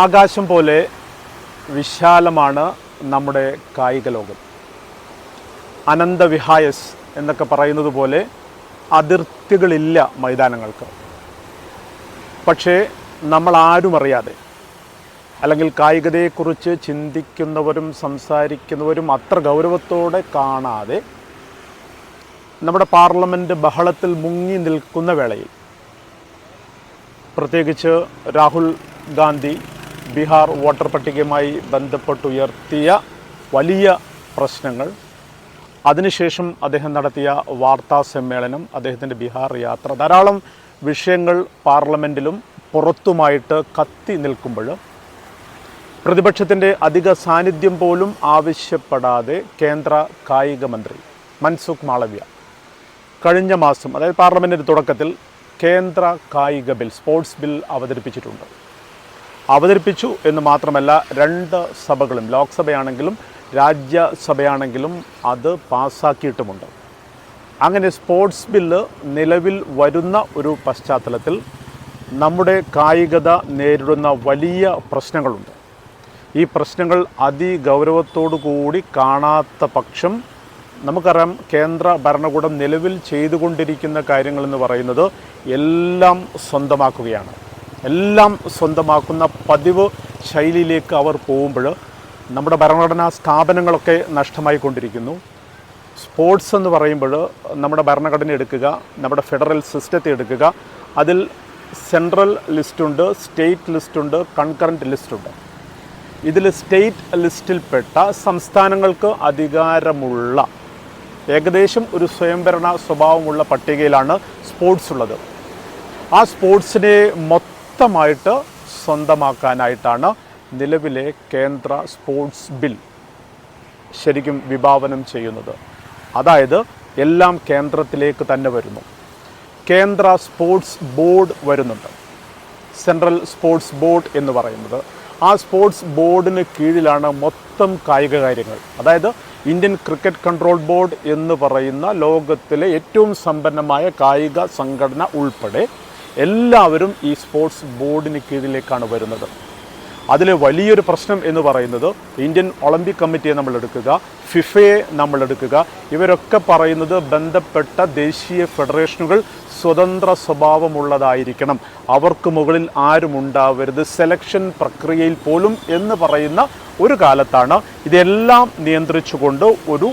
ആകാശം പോലെ വിശാലമാണ് നമ്മുടെ കായിക ലോകം. അനന്തവിഹായസ് എന്നൊക്കെ പറയുന്നത് പോലെ അതിർത്തികളില്ല മൈതാനങ്ങൾക്ക്. പക്ഷേ നമ്മളാരും അറിയാതെ, അല്ലെങ്കിൽ കായികതയെക്കുറിച്ച് ചിന്തിക്കുന്നവരും സംസാരിക്കുന്നവരും അത്ര ഗൗരവത്തോടെ കാണാതെ നമ്മുടെ പാർലമെൻറ്റ് ബഹളത്തിൽ മുങ്ങി നിൽക്കുന്ന വേളയിൽ, പ്രത്യേകിച്ച് രാഹുൽ ഗാന്ധി ബീഹാർ വോട്ടർ പട്ടികയുമായി ബന്ധപ്പെട്ടുയർത്തിയ വലിയ പ്രശ്നങ്ങൾ, അതിനുശേഷം അദ്ദേഹം നടത്തിയ വാർത്താ സമ്മേളനം, അദ്ദേഹത്തിൻ്റെ ബീഹാർ യാത്ര, ധാരാളം വിഷയങ്ങൾ പാർലമെൻറ്റിലും പുറത്തുമായിട്ട് കത്തി നിൽക്കുമ്പോൾ പ്രതിപക്ഷത്തിൻ്റെ അധിക സാന്നിധ്യം പോലും ആവശ്യപ്പെടാതെ കേന്ദ്ര കായിക മന്ത്രി മൻസുഖ് മാളവ്യ കഴിഞ്ഞ മാസം, അതായത് പാർലമെൻറ്റിൻ്റെ തുടക്കത്തിൽ കേന്ദ്ര കായിക ബിൽ, സ്പോർട്സ് ബിൽ അവതരിപ്പിച്ചു എന്ന് മാത്രമല്ല 2 സഭകളും, ലോക്സഭയാണെങ്കിലും രാജ്യസഭയാണെങ്കിലും അത് പാസ്സാക്കിയിട്ടുമുണ്ട്. അങ്ങനെ സ്പോർട്സ് ബില്ല് നിലവിൽ വരുന്ന ഒരു പശ്ചാത്തലത്തിൽ നമ്മുടെ കായികത നേരിടുന്ന വലിയ പ്രശ്നങ്ങളുണ്ട്. ഈ പ്രശ്നങ്ങൾ അതിഗൗരവത്തോടു കൂടി കാണാത്ത പക്ഷം നമുക്കറിയാം, കേന്ദ്ര ഭരണകൂടം നിലവിൽ ചെയ്തുകൊണ്ടിരിക്കുന്ന കാര്യങ്ങളെന്ന് പറയുന്നത് എല്ലാം സ്വന്തമാക്കുകയാണ്. എല്ലാം സ്വന്തമാക്കുന്ന പതിവ് ശൈലിയിലേക്ക് അവർ പോകുമ്പോൾ നമ്മുടെ ഭരണഘടനാ സ്ഥാപനങ്ങളൊക്കെ നഷ്ടമായിക്കൊണ്ടിരിക്കുന്നു. സ്പോർട്സ് എന്ന് പറയുമ്പോൾ നമ്മുടെ ഭരണഘടന എടുക്കുക, നമ്മുടെ ഫെഡറൽ സിസ്റ്റത്തെ എടുക്കുക, അതിൽ സെൻട്രൽ ലിസ്റ്റുണ്ട്, സ്റ്റേറ്റ് ലിസ്റ്റുണ്ട്, കൺകറൻറ്റ് ലിസ്റ്റുണ്ട്. ഇതിൽ സ്റ്റേറ്റ് ലിസ്റ്റിൽപ്പെട്ട സംസ്ഥാനങ്ങൾക്ക് അധികാരമുള്ള ഏകദേശം ഒരു സ്വയംഭരണ സ്വഭാവമുള്ള പട്ടികയിലാണ് സ്പോർട്സ് ഉള്ളത്. ആ സ്പോർട്സിനെ മൊത്തമായിട്ട് സ്വന്തമാക്കാനായിട്ടാണ് നിലവിലെ കേന്ദ്ര സ്പോർട്സ് ബിൽ ശരിക്കും വിഭാവനം ചെയ്യുന്നത്. അതായത് എല്ലാം കേന്ദ്രത്തിലേക്ക് തന്നെ വരുന്നു. കേന്ദ്ര സ്പോർട്സ് ബോർഡ് വരുന്നുണ്ട്, സെൻട്രൽ സ്പോർട്സ് ബോർഡ് എന്ന് പറയുന്നത്. ആ സ്പോർട്സ് ബോർഡിന് കീഴിലാണ് മൊത്തം കായിക കാര്യങ്ങൾ. അതായത് ഇന്ത്യൻ ക്രിക്കറ്റ് കൺട്രോൾ ബോർഡ് എന്ന് പറയുന്ന ലോകത്തിലെ ഏറ്റവും സമ്പന്നമായ കായിക സംഘടന ഉൾപ്പെടെ എല്ലാവരും ഈ സ്പോർട്സ് ബോർഡിന് കീഴിലേക്കാണ് വരുന്നത്. അതിൽ വലിയൊരു പ്രശ്നം എന്ന് പറയുന്നത് ഇന്ത്യൻ ഒളിമ്പിക് കമ്മിറ്റിയെ നമ്മൾ എടുക്കുക, ഫിഫയെ നമ്മൾ എടുക്കുക, ഇവരൊക്കെ പറയുന്നത് ബന്ധപ്പെട്ട ദേശീയ ഫെഡറേഷനുകൾ സ്വതന്ത്ര സ്വഭാവമുള്ളതായിരിക്കണം, അവർക്ക് മുകളിൽ ആരും ഉണ്ടാവരുത്, സെലക്ഷൻ പ്രക്രിയയിൽ പോലും എന്ന് പറയുന്ന ഒരു കാലത്താണ് ഇതെല്ലാം നിയന്ത്രിച്ചുകൊണ്ട് ഒരു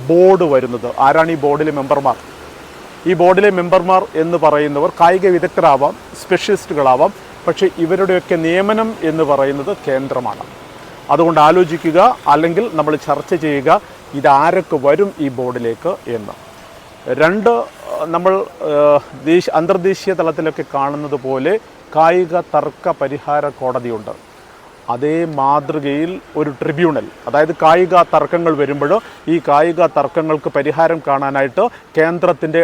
ബോർഡ് വരുന്നത്. ആരാണ് ഈ ബോർഡിലെ മെമ്പർമാർ? ഈ ബോർഡിലെ മെമ്പർമാർ എന്ന് പറയുന്നവർ കായിക വിദഗ്ധരാവാം, സ്പെഷ്യലിസ്റ്റുകളാവാം, പക്ഷേ ഇവരുടെയൊക്കെ നിയമനം എന്ന് പറയുന്നത് കേന്ദ്രമാണ്. അതുകൊണ്ട് ആലോചിക്കുക, അല്ലെങ്കിൽ നമ്മൾ ചർച്ച ചെയ്യുക, ഇതാരൊക്കെ വരും ഈ ബോർഡിലേക്ക് എന്ന്. 2 നമ്മൾ അന്തർദേശീയ തലത്തിലൊക്കെ കാണുന്നത് പോലെ കായിക തർക്ക പരിഹാര കോടതിയുണ്ട്. അതേ മാതൃകയിൽ ഒരു ട്രിബ്യൂണൽ, അതായത് കായിക തർക്കങ്ങൾ വരുമ്പോൾ ഈ കായിക തർക്കങ്ങൾക്ക് പരിഹാരം കാണാനായിട്ട് കേന്ദ്രത്തിൻ്റെ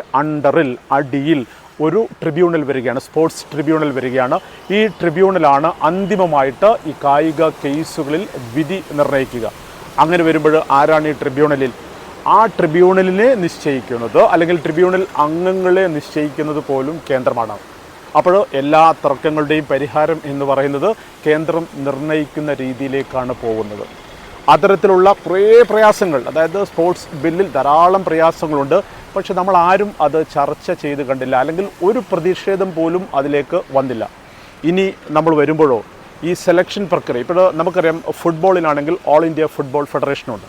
അടിയിൽ ഒരു ട്രിബ്യൂണൽ വരികയാണ്, സ്പോർട്സ് ട്രിബ്യൂണൽ വരികയാണ്. ഈ ട്രിബ്യൂണലാണ് അന്തിമമായിട്ട് ഈ കായിക കേസുകളിൽ വിധി നിർണ്ണയിക്കുക. അങ്ങനെ വരുമ്പോൾ ആരാണ് ഈ ട്രിബ്യൂണലിൽ? ആ ട്രിബ്യൂണലിനെ നിശ്ചയിക്കുന്നത്, അല്ലെങ്കിൽ ട്രിബ്യൂണൽ അംഗങ്ങളെ നിശ്ചയിക്കുന്നത് പോലും കേന്ദ്രമാണ്. അപ്പോൾ എല്ലാ തർക്കങ്ങളുടെയും പരിഹാരം എന്ന് പറയുന്നത് കേന്ദ്രം നിർണ്ണയിക്കുന്ന രീതിയിലേക്കാണ് പോകുന്നത്. അത്തരത്തിലുള്ള കുറേ പ്രയാസങ്ങൾ, അതായത് സ്പോർട്സ് ബില്ലിൽ ധാരാളം പ്രയാസങ്ങളുണ്ട്. പക്ഷെ നമ്മൾ ആരും അത് ചർച്ച ചെയ്ത് കണ്ടില്ല, അല്ലെങ്കിൽ ഒരു പ്രതിഷേധം പോലും അതിലേക്ക് വന്നില്ല. ഇനി നമ്മൾ വരുമ്പോഴോ ഈ സെലക്ഷൻ പ്രക്രിയ, ഇപ്പോൾ നമുക്കറിയാം, ഫുട്ബോളിലാണെങ്കിൽ ഓൾ ഇന്ത്യ ഫുട്ബോൾ ഫെഡറേഷനുണ്ട്,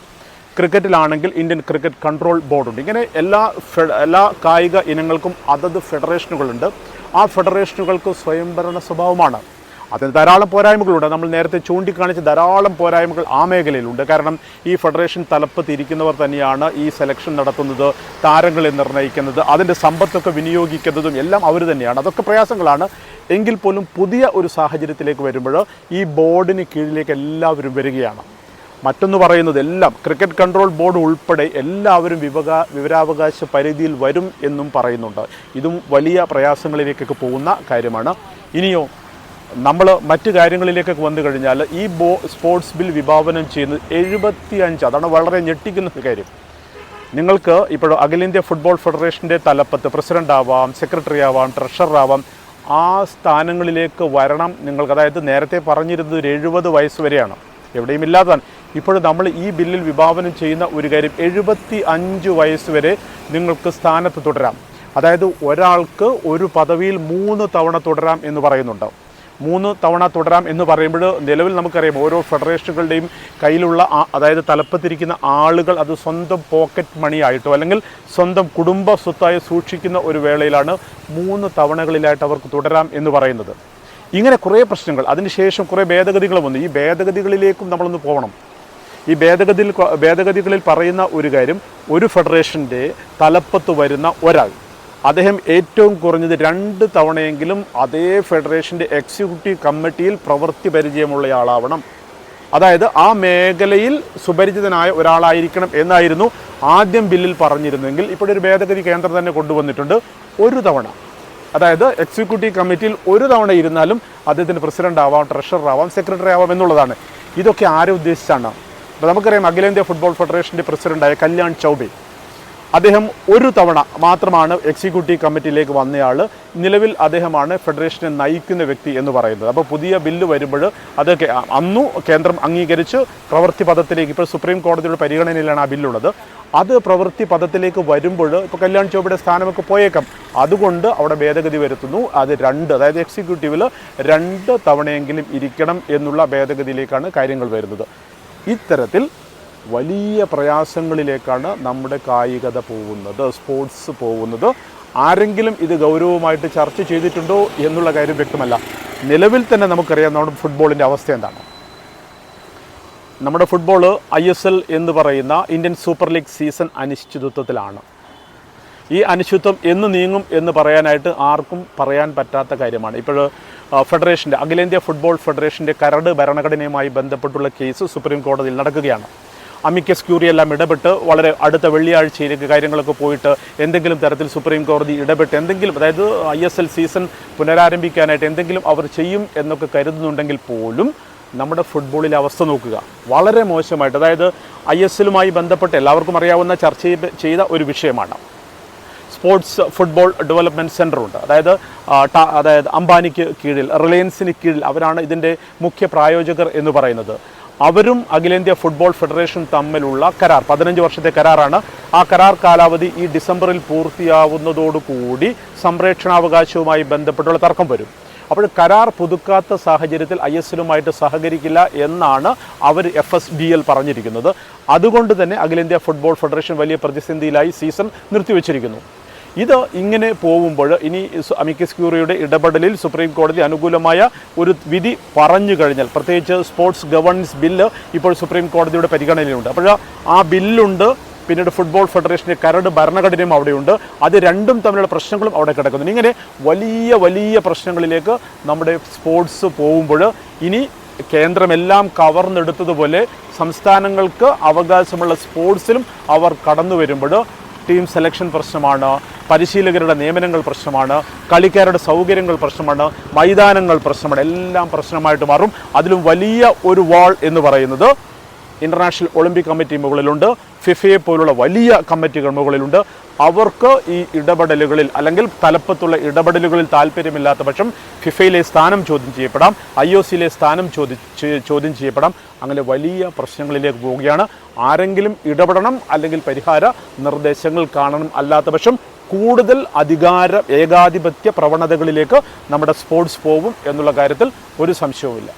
ക്രിക്കറ്റിലാണെങ്കിൽ ഇന്ത്യൻ ക്രിക്കറ്റ് കൺട്രോൾ ബോർഡുണ്ട്. ഇങ്ങനെ എല്ലാ കായിക ഇനങ്ങൾക്കും അതത് ഫെഡറേഷനുകളുണ്ട്. ആ ഫെഡറേഷനുകൾക്ക് സ്വയംഭരണ സ്വഭാവമാണ്. അതിന് ധാരാളം പോരായ്മകളുണ്ട്. നമ്മൾ നേരത്തെ ചൂണ്ടിക്കാണിച്ച ധാരാളം പോരായ്മകൾ ആ മേഖലയിലുണ്ട്. കാരണം ഈ ഫെഡറേഷൻ തലപ്പത്ത് ഇരിക്കുന്നവർ തന്നെയാണ് ഈ സെലക്ഷൻ നടത്തുന്നത്, താരങ്ങളെ നിർണ്ണയിക്കുന്നത്, അതിൻ്റെ സമ്പത്തൊക്കെ വിനിയോഗിക്കുന്നതും എല്ലാം അവർ തന്നെയാണ്. അതൊക്കെ പ്രയാസങ്ങളാണ്. എങ്കിൽ പോലും പുതിയ ഒരു സാഹചര്യത്തിലേക്ക് വരുമ്പോൾ ഈ ബോർഡിന് കീഴിലേക്ക് എല്ലാവരും വരികയാണ്. മറ്റൊന്ന് പറയുന്നത്, എല്ലാം ക്രിക്കറ്റ് കൺട്രോൾ ബോർഡ് ഉൾപ്പെടെ എല്ലാവരും വിവരാവകാശ പരിധിയിൽ വരും എന്നും പറയുന്നുണ്ട്. ഇതും വലിയ പ്രയാസങ്ങളിലേക്കൊക്കെ പോകുന്ന കാര്യമാണ്. ഇനിയോ നമ്മൾ മറ്റ് കാര്യങ്ങളിലേക്കൊക്കെ വന്നു കഴിഞ്ഞാൽ ഈ സ്പോർട്സ് ബിൽ വിഭാവനം ചെയ്യുന്നത് 75, അതാണ് വളരെ ഞെട്ടിക്കുന്ന കാര്യം. നിങ്ങൾക്ക് ഇപ്പോൾ അഖിലേന്ത്യാ ഫുട്ബോൾ ഫെഡറേഷൻ്റെ തലപ്പത്ത് പ്രസിഡൻ്റ് ആവാം, സെക്രട്ടറി ആവാം, ട്രഷറർ ആവാം, ആ സ്ഥാനങ്ങളിലേക്ക് വരണം നിങ്ങൾക്ക്. അതായത് നേരത്തെ പറഞ്ഞിരുന്നത് ഒരു 70 വയസ്സ് വരെയാണ്, എവിടെയും ഇല്ലാത്തതാണ്. ഇപ്പോൾ നമ്മൾ ഈ ബില്ലിൽ വിഭാവനം ചെയ്യുന്ന ഒരു കാര്യം 75 വയസ്സ് വരെ നിങ്ങൾക്ക് സ്ഥാനത്ത് തുടരാം. അതായത് ഒരാൾക്ക് ഒരു പദവിയിൽ 3 തവണ തുടരാം എന്ന് പറയുന്നുണ്ട്. 3 തവണ തുടരാം എന്ന് പറയുമ്പോൾ നിലവിൽ നമുക്കറിയാം ഓരോ ഫെഡറേഷനുകളുടെയും കയ്യിലുള്ള അതായത് തലപ്പത്തിരിക്കുന്ന ആളുകൾ അത് സ്വന്തം പോക്കറ്റ് മണി ആയിട്ടോ അല്ലെങ്കിൽ സ്വന്തം കുടുംബ സ്വത്തായി സൂക്ഷിക്കുന്ന ഒരു വേളയിലാണ് 3 തവണകളിലായിട്ട് അവർക്ക് തുടരാം എന്ന് പറയുന്നത്. ഇങ്ങനെ കുറേ പ്രശ്നങ്ങൾ, അതിനുശേഷം കുറേ ഭേദഗതികൾ വന്നു. ഈ ഭേദഗതികളിലേക്കും നമ്മളൊന്ന് പോകണം. ഈ ഭേദഗതികളിൽ പറയുന്ന ഒരു കാര്യം, ഒരു ഫെഡറേഷൻ്റെ തലപ്പത്ത് വരുന്ന ഒരാൾ അദ്ദേഹം ഏറ്റവും കുറഞ്ഞത് 2 തവണയെങ്കിലും അതേ ഫെഡറേഷൻ്റെ എക്സിക്യൂട്ടീവ് കമ്മിറ്റിയിൽ പ്രവൃത്തി പരിചയമുള്ളയാളാവണം. അതായത് ആ മേഖലയിൽ സുപരിചിതനായ ഒരാളായിരിക്കണം എന്നായിരുന്നു ആദ്യം ബില്ലിൽ പറഞ്ഞിരുന്നെങ്കിൽ ഇപ്പോഴൊരു ഭേദഗതി കേന്ദ്രം തന്നെ കൊണ്ടുവന്നിട്ടുണ്ട്. 1 തവണ, അതായത് എക്സിക്യൂട്ടീവ് കമ്മിറ്റിയിൽ 1 തവണ ഇരുന്നാലും അദ്ദേഹത്തിന് പ്രസിഡന്റ് ആവാം, ട്രഷറർ ആവാം, സെക്രട്ടറി ആവാം എന്നുള്ളതാണ്. ഇതൊക്കെ ആരെ ഉദ്ദേശിച്ചാണ്? അപ്പോൾ നമുക്കറിയാം അഖിലേന്ത്യാ ഫുട്ബോൾ ഫെഡറേഷൻ്റെ പ്രസിഡന്റായ കല്യാൺ ചൗബെ, അദ്ദേഹം 1 തവണ മാത്രമാണ് എക്സിക്യൂട്ടീവ് കമ്മിറ്റിയിലേക്ക് വന്നയാൾ. നിലവിൽ അദ്ദേഹമാണ് ഫെഡറേഷനെ നയിക്കുന്ന വ്യക്തി എന്ന് പറയുന്നത്. അപ്പോൾ പുതിയ ബില്ല് വരുമ്പോൾ അതൊക്കെ അന്നു കേന്ദ്രം അംഗീകരിച്ച് പ്രവൃത്തി പദത്തിലേക്ക്, ഇപ്പോൾ സുപ്രീം കോടതിയുടെ പരിഗണനയിലാണ് ആ ബില്ലുള്ളത്, അത് പ്രവൃത്തി പദത്തിലേക്ക് വരുമ്പോൾ ഇപ്പോൾ കല്യാൺ ചൗബയുടെ സ്ഥാനമൊക്കെ പോയേക്കാം. അതുകൊണ്ട് അവിടെ ഭേദഗതി വരുത്തുന്നു. അത് 2, അതായത് എക്സിക്യൂട്ടീവിൽ 2 തവണയെങ്കിലും ഇരിക്കണം എന്നുള്ള ഭേദഗതിയിലേക്കാണ് കാര്യങ്ങൾ വരുന്നത്. ഇത്തരത്തിൽ വലിയ പ്രയാസങ്ങളിലേക്കാണ് നമ്മുടെ കായികത പോകുന്നത്, സ്പോർട്സ് പോകുന്നത്. ആരെങ്കിലും ഇത് ഗൗരവമായിട്ട് ചർച്ച ചെയ്തിട്ടുണ്ടോ എന്നുള്ള കാര്യം വ്യക്തമല്ല. നിലവിൽ തന്നെ നമുക്കറിയാം നമ്മുടെ ഫുട്ബോളിൻ്റെ അവസ്ഥ എന്താണ്. നമ്മുടെ ഫുട്ബോൾ ISL എന്ന് പറയുന്ന ഇന്ത്യൻ സൂപ്പർ ലീഗ് സീസൺ അനിശ്ചിതത്വത്തിലാണ്. ഈ അനിശ്ചിതത്വം എന്ന് നീങ്ങും എന്ന് പറയാനായിട്ട് ആർക്കും പറയാൻ പറ്റാത്ത കാര്യമാണ്. ഇപ്പോൾ ഫെഡറേഷൻ്റെ അഖിലേന്ത്യാ ഫുട്ബോൾ ഫെഡറേഷൻ്റെ കരട് ഭരണഘടനയുമായി ബന്ധപ്പെട്ടുള്ള കേസ് സുപ്രീം കോടതിയിൽ നടക്കുകയാണ്. അമിക്കസ് ക്യൂറി എല്ലാം ഇടപെട്ട് വളരെ അടുത്ത വെള്ളിയാഴ്ചയിലേക്ക് കാര്യങ്ങളൊക്കെ പോയിട്ട് എന്തെങ്കിലും തരത്തിൽ സുപ്രീം കോടതി ഇടപെട്ട് എന്തെങ്കിലും, അതായത് ISL സീസൺ പുനരാരംഭിക്കാനായിട്ട് എന്തെങ്കിലും അവർ ചെയ്യും എന്നൊക്കെ കരുതുന്നുണ്ടെങ്കിൽ പോലും നമ്മുടെ ഫുട്ബോളിലെ അവസ്ഥ നോക്കുക, വളരെ മോശമായിട്ട്. അതായത് ISLുമായി ബന്ധപ്പെട്ട് എല്ലാവർക്കും അറിയാവുന്ന ചർച്ച ചെയ്ത ഒരു വിഷയമാണ്. സ്പോർട്സ് ഫുട്ബോൾ ഡെവലപ്മെൻറ്റ് സെൻ്ററുണ്ട്, അതായത് അംബാനിക്ക് കീഴിൽ, റിലയൻസിന് കീഴിൽ അവരാണ് ഇതിൻ്റെ മുഖ്യ പ്രായോജകർ എന്ന് പറയുന്നത്. അവരും അഖിലേന്ത്യാ ഫുട്ബോൾ ഫെഡറേഷൻ തമ്മിലുള്ള കരാർ 15 വർഷത്തെ കരാറാണ്. ആ കരാർ കാലാവധി ഈ ഡിസംബറിൽ പൂർത്തിയാവുന്നതോടുകൂടി സംരക്ഷണാവകാശവുമായി ബന്ധപ്പെട്ടുള്ള തർക്കം വരും. അപ്പോൾ കരാർ പുതുക്കാത്ത സാഹചര്യത്തിൽ ISLുമായിട്ട് സഹകരിക്കില്ല എന്നാണ് അവർ FSBL പറഞ്ഞിരിക്കുന്നത്. അതുകൊണ്ട് തന്നെ അഖിലേന്ത്യാ ഫുട്ബോൾ ഫെഡറേഷൻ വലിയ പ്രതിസന്ധിയിലായി സീസൺ നിർത്തിവെച്ചിരിക്കുന്നു. ഇത് ഇങ്ങനെ പോകുമ്പോൾ ഇനി അമിക്കസ് ക്യൂറിയുടെ ഇടപെടലിൽ സുപ്രീം കോടതി അനുകൂലമായ ഒരു വിധി പറഞ്ഞു കഴിഞ്ഞാൽ, പ്രത്യേകിച്ച് സ്പോർട്സ് ഗവേണൻസ് ബില്ല് ഇപ്പോൾ സുപ്രീം കോടതിയുടെ പരിഗണനയിലുണ്ട്. അപ്പോൾ ആ ബില്ലുണ്ട്, പിന്നീട് ഫുട്ബോൾ ഫെഡറേഷൻ്റെ കരട് ഭരണഘടനയും അവിടെയുണ്ട്. അത് രണ്ടും തമ്മിലുള്ള പ്രശ്നങ്ങളും അവിടെ കിടക്കുന്നുണ്ട്. ഇങ്ങനെ വലിയ വലിയ പ്രശ്നങ്ങളിലേക്ക് നമ്മുടെ സ്പോർട്സ് പോകുമ്പോൾ ഇനി കേന്ദ്രമെല്ലാം കവർന്നെടുത്തതുപോലെ സംസ്ഥാനങ്ങൾക്ക് അവകാശമുള്ള സ്പോർട്സിലും അവർ കടന്നു വരുമ്പോൾ ടീം സെലക്ഷൻ പ്രശ്നമാണ്, പരിശീലകരുടെ നിയമനങ്ങൾ പ്രശ്നമാണ്, കളിക്കാരുടെ സൗകര്യങ്ങൾ പ്രശ്നമാണ്, മൈതാനങ്ങൾ പ്രശ്നമാണ്, എല്ലാം പ്രശ്നമായിട്ട് മാറും. അതിലും വലിയ ഒരു വാൾ എന്ന് പറയുന്നത് ഇൻ്റർനാഷണൽ ഒളിമ്പിക് കമ്മിറ്റി മുകളിലുണ്ട്, ഫിഫയെ പോലുള്ള വലിയ കമ്മിറ്റികൾ മുകളിലുണ്ട്. അവർക്ക് ഈ ഇടപെടലുകളിൽ അല്ലെങ്കിൽ തലപ്പത്തുള്ള ഇടപെടലുകളിൽ താല്പര്യമില്ലാത്ത പക്ഷം ഫിഫയിലെ സ്ഥാനം ചോദ്യം ചെയ്യപ്പെടാം, IOCയിലെ സ്ഥാനം ചോദ്യം ചെയ്യപ്പെടാം. അങ്ങനെ വലിയ പ്രശ്നങ്ങളിലേക്ക് പോവുകയാണ്. ആരെങ്കിലും ഇടപെടണം, അല്ലെങ്കിൽ പരിഹാര നിർദ്ദേശങ്ങൾ കാണണം. അല്ലാത്ത പക്ഷം കൂടുതൽ ഏകാധിപത്യ പ്രവണതകളിലേക്ക് നമ്മുടെ സ്പോർട്സ് പോകും എന്നുള്ള കാര്യത്തിൽ ഒരു സംശയവുമില്ല.